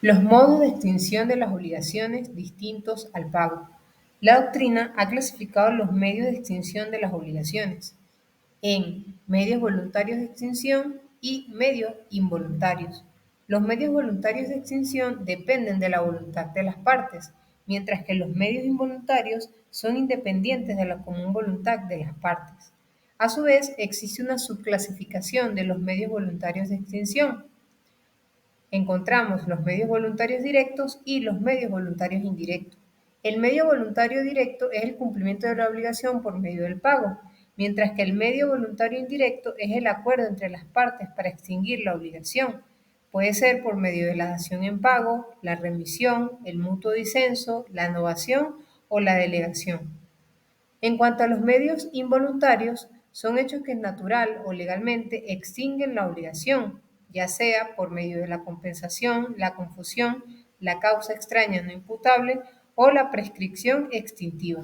Los modos de extinción de las obligaciones distintos al pago. La doctrina ha clasificado los medios de extinción de las obligaciones en medios voluntarios de extinción y medios involuntarios. Los medios voluntarios de extinción dependen de la voluntad de las partes, mientras que los medios involuntarios son independientes de la común voluntad de las partes. A su vez, existe una subclasificación de los medios voluntarios de extinción. Encontramos los medios voluntarios directos y los medios voluntarios indirectos. El medio voluntario directo es el cumplimiento de la obligación por medio del pago, mientras que el medio voluntario indirecto es el acuerdo entre las partes para extinguir la obligación. Puede ser por medio de la dación en pago, la remisión, el mutuo disenso, la novación o la delegación. En cuanto a los medios involuntarios, son hechos que natural o legalmente extinguen la obligación, ya sea por medio de la compensación, la confusión, la causa extraña no imputable o la prescripción extintiva.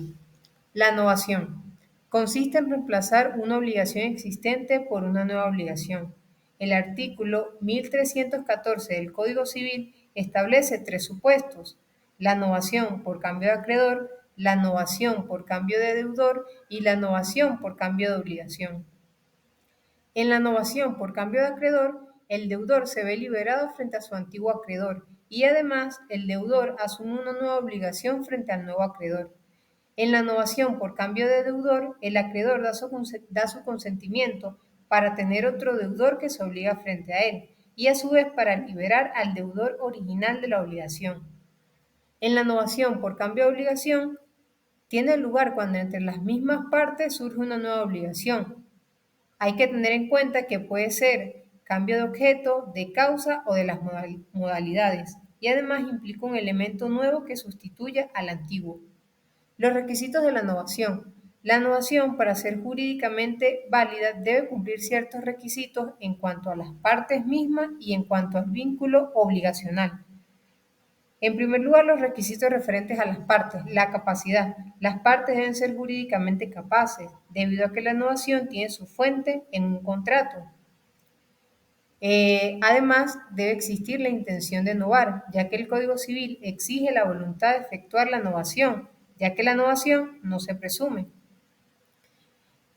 La novación consiste en reemplazar una obligación existente por una nueva obligación. El artículo 1314 del Código Civil establece tres supuestos: la novación por cambio de acreedor, la novación por cambio de deudor y la novación por cambio de obligación. En la novación por cambio de acreedor, el deudor se ve liberado frente a su antiguo acreedor y además el deudor asume una nueva obligación frente al nuevo acreedor. En la novación por cambio de deudor, el acreedor da su consentimiento para tener otro deudor que se obliga frente a él y a su vez para liberar al deudor original de la obligación. En la novación por cambio de obligación, tiene lugar cuando entre las mismas partes surge una nueva obligación. Hay que tener en cuenta que puede ser cambio de objeto, de causa o de las modalidades, y además implica un elemento nuevo que sustituya al antiguo. Los requisitos de la novación. La novación, para ser jurídicamente válida, debe cumplir ciertos requisitos en cuanto a las partes mismas y en cuanto al vínculo obligacional. En primer lugar, los requisitos referentes a las partes. La capacidad. Las partes deben ser jurídicamente capaces, debido a que la novación tiene su fuente en un contrato. Además, debe existir la intención de novar, ya que el Código Civil exige la voluntad de efectuar la novación, ya que la novación no se presume.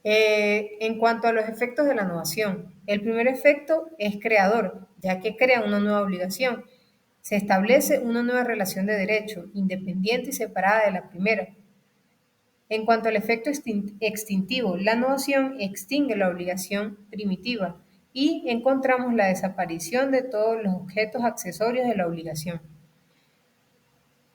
En cuanto a los efectos de la novación, el primer efecto es creador, ya que crea una nueva obligación. Se establece una nueva relación de derecho, independiente y separada de la primera. En cuanto al efecto extintivo, la novación extingue la obligación primitiva y encontramos la desaparición de todos los objetos accesorios de la obligación.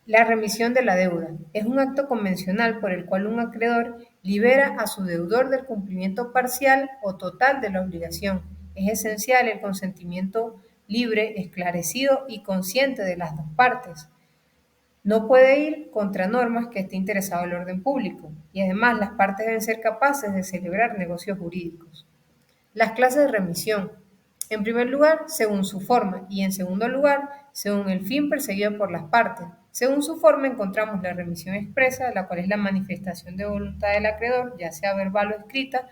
La remisión de la deuda es un acto convencional por el cual un acreedor libera a su deudor del cumplimiento parcial o total de la obligación. Es esencial el consentimiento libre, esclarecido y consciente de las dos partes. No puede ir contra normas que esté interesado el orden público y además las partes deben ser capaces de celebrar negocios jurídicos. Las clases de remisión. En primer lugar, según su forma y en segundo lugar, según el fin perseguido por las partes. Según su forma encontramos la remisión expresa, la cual es la manifestación de voluntad del acreedor, ya sea verbal o escrita,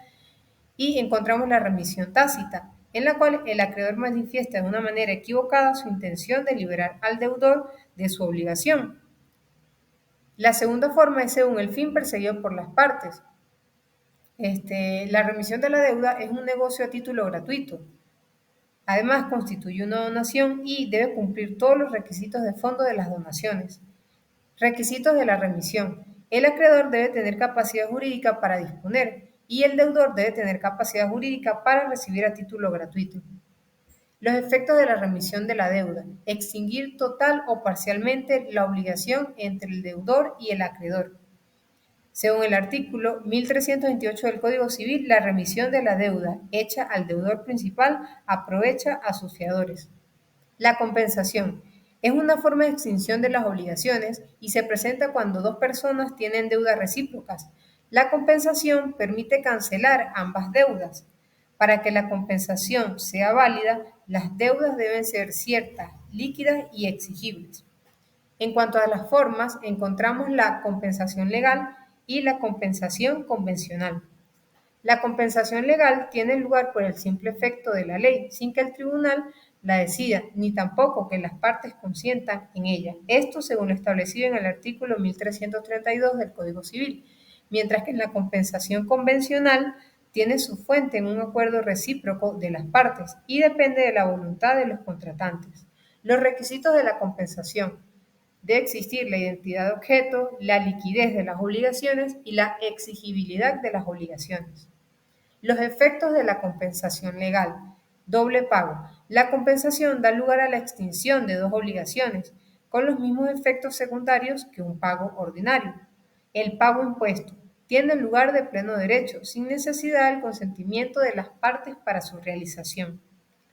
y encontramos la remisión tácita, en la cual el acreedor manifiesta de una manera equivocada su intención de liberar al deudor de su obligación. La segunda forma es según el fin perseguido por las partes. La remisión de la deuda es un negocio a título gratuito. Además, constituye una donación y debe cumplir todos los requisitos de fondo de las donaciones. Requisitos de la remisión. El acreedor debe tener capacidad jurídica para disponer y el deudor debe tener capacidad jurídica para recibir a título gratuito. Los efectos de la remisión de la deuda. Extinguir total o parcialmente la obligación entre el deudor y el acreedor. Según el artículo 1328 del Código Civil, la remisión de la deuda hecha al deudor principal aprovecha a sus fiadores. La compensación es una forma de extinción de las obligaciones y se presenta cuando dos personas tienen deudas recíprocas. La compensación permite cancelar ambas deudas. Para que la compensación sea válida, las deudas deben ser ciertas, líquidas y exigibles. En cuanto a las formas, encontramos la compensación legal y la compensación convencional. La compensación legal tiene lugar por el simple efecto de la ley, sin que el tribunal la decida, ni tampoco que las partes consientan en ella. Esto según lo establecido en el artículo 1332 del Código Civil, mientras que en la compensación convencional tiene su fuente en un acuerdo recíproco de las partes y depende de la voluntad de los contratantes. Los requisitos de la compensación: de existir la identidad de objeto, la liquidez de las obligaciones y la exigibilidad de las obligaciones. Los efectos de la compensación legal. Doble pago. La compensación da lugar a la extinción de dos obligaciones, con los mismos efectos secundarios que un pago ordinario. El pago impuesto tiene lugar de pleno derecho, sin necesidad del consentimiento de las partes para su realización.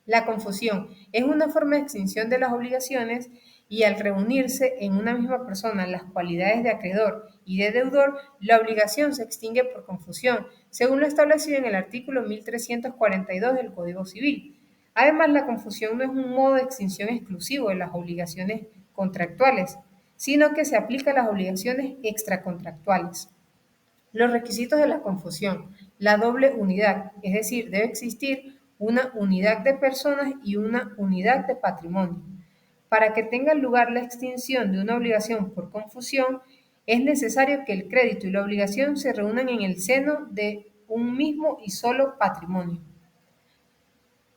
La confusión es una forma de extinción de las obligaciones y al reunirse en una misma persona las cualidades de acreedor y de deudor, la obligación se extingue por confusión, según lo establecido en el artículo 1342 del Código Civil. Además, la confusión no es un modo de extinción exclusivo de las obligaciones contractuales, sino que se aplica a las obligaciones extracontractuales. Los requisitos de la confusión. La doble unidad, es decir, debe existir una unidad de personas y una unidad de patrimonio. Para que tenga lugar la extinción de una obligación por confusión, es necesario que el crédito y la obligación se reúnan en el seno de un mismo y solo patrimonio.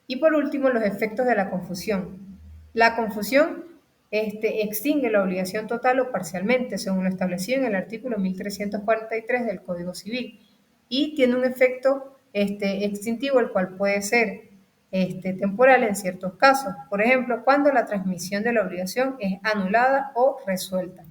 Y por último, los efectos de la confusión. La confusión extingue la obligación total o parcialmente, según lo establecido en el artículo 1343 del Código Civil, y tiene un efecto extintivo, el cual puede ser temporal en ciertos casos. Por ejemplo, cuando la transmisión de la obligación es anulada o resuelta.